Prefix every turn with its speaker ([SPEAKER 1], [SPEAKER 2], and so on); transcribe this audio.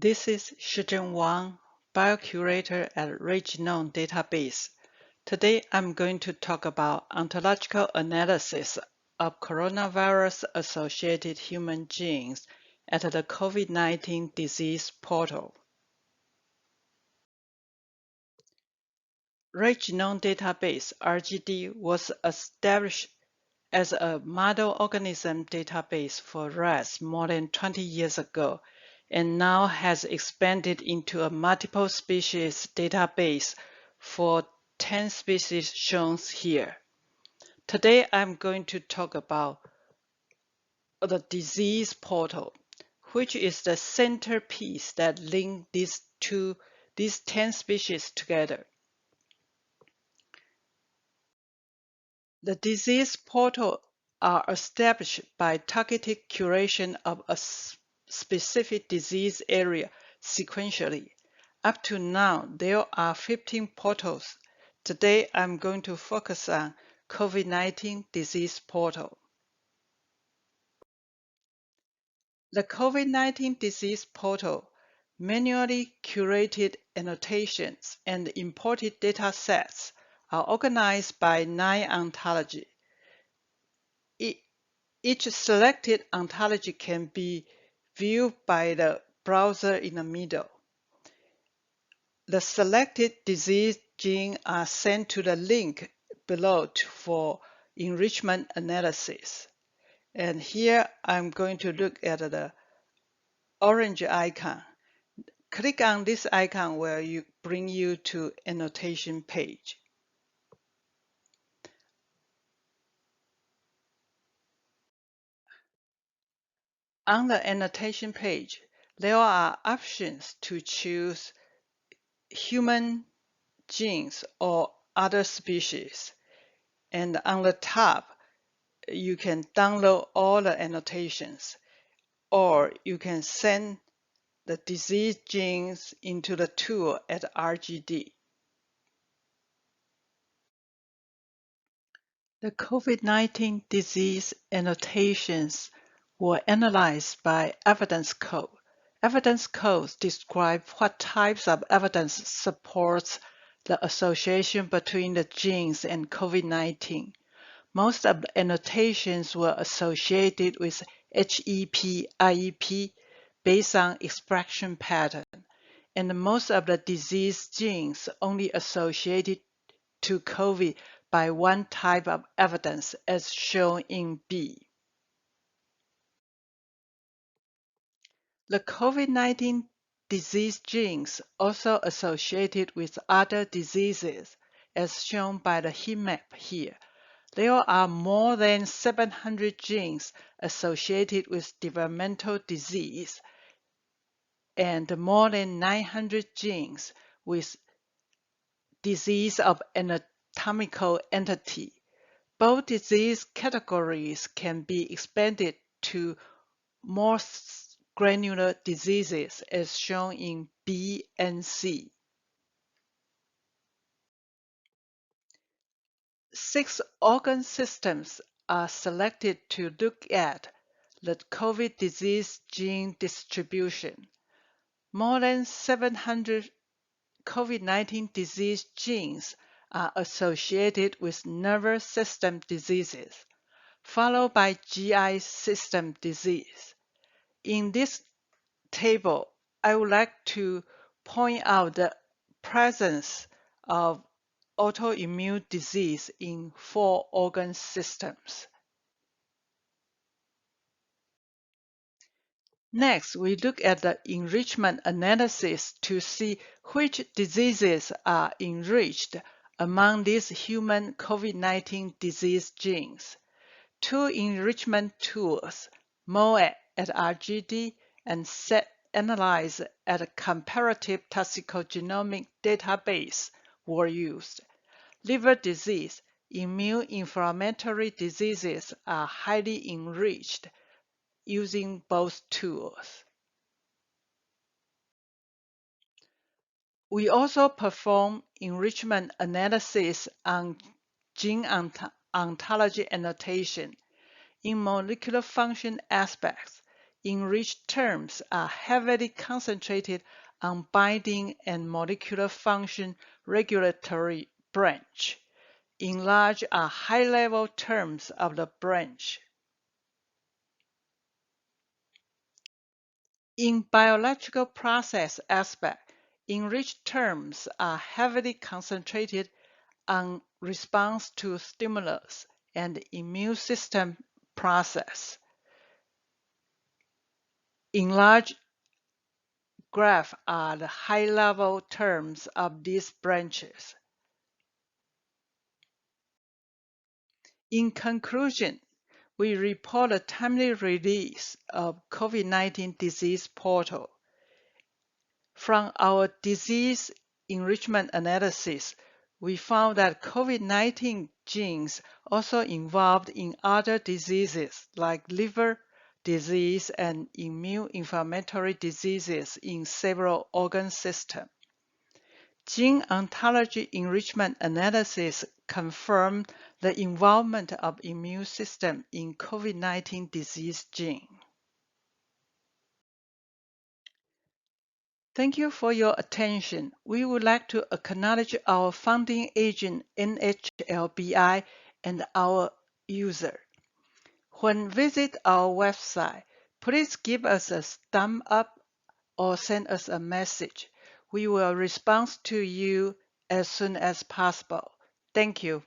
[SPEAKER 1] This is Shizhen Wang, Biocurator at RGD Database. Today I'm going to talk about ontological analysis of coronavirus-associated human genes at the COVID-19 disease portal. RGD Database (RGD) was established as a model organism database for rats more than 20 years ago, and now has expanded into a multiple species database for 10 species shown here. Today I'm going to talk about the disease portal, which is the centerpiece that links these 10 species together. The disease portal are established by targeted curation of a specific disease area sequentially. Up to now, there are 15 portals. Today, I'm going to focus on COVID-19 disease portal. The COVID-19 disease portal manually curated annotations and imported data sets are organized by 9 ontology. Each selected ontology can be viewed by the browser in the middle. The selected disease genes are sent to the link below for enrichment analysis. And here I'm going to look at the orange icon. Click on this icon where you bring you to annotation page. On the annotation page, there are options to choose human genes or other species. And on the top, you can download all the annotations, or you can send the disease genes into the tool at RGD. The COVID-19 disease annotations were analyzed by evidence code. Evidence codes describe what types of evidence supports the association between the genes and COVID-19. Most of the annotations were associated with HEP, IEP based on expression pattern, and most of the disease genes only associated to COVID by one type of evidence as shown in B. The COVID-19 disease genes also associated with other diseases as shown by the heat map here. There are more than 700 genes associated with developmental disease and more than 900 genes with disease of anatomical entity. Both disease categories can be expanded to more granular diseases as shown in B and C. 6 organ systems are selected to look at the COVID disease gene distribution. More than 700 COVID-19 disease genes are associated with nervous system diseases, followed by GI system disease. In this table, I would like to point out the presence of autoimmune disease in 4 organ systems. Next, we look at the enrichment analysis to see which diseases are enriched among these human COVID-19 disease genes. 2 enrichment tools, MOAT at RGD and SetAnalyze at a comparative toxicogenomic database, were used. Liver disease, immune inflammatory diseases are highly enriched using both tools. We also perform enrichment analysis on gene ontology annotation. In molecular function aspects, enriched terms are heavily concentrated on binding and molecular function regulatory branch. Enlarged are high-level terms of the branch. In biological process aspect, enriched terms are heavily concentrated on response to stimulus and immune system process. Enlarged graph are the high-level terms of these branches. In conclusion, we report a timely release of COVID-19 disease portal. From our disease enrichment analysis, we found that COVID-19 genes also involved in other diseases like liver disease and immune inflammatory diseases in several organ systems. Gene ontology enrichment analysis confirmed the involvement of immune system in COVID-19 disease gene. Thank you for your attention. We would like to acknowledge our founding agent NHLBI and our user. When visit our website, please give us a thumb up or send us a message. We will respond to you as soon as possible. Thank you.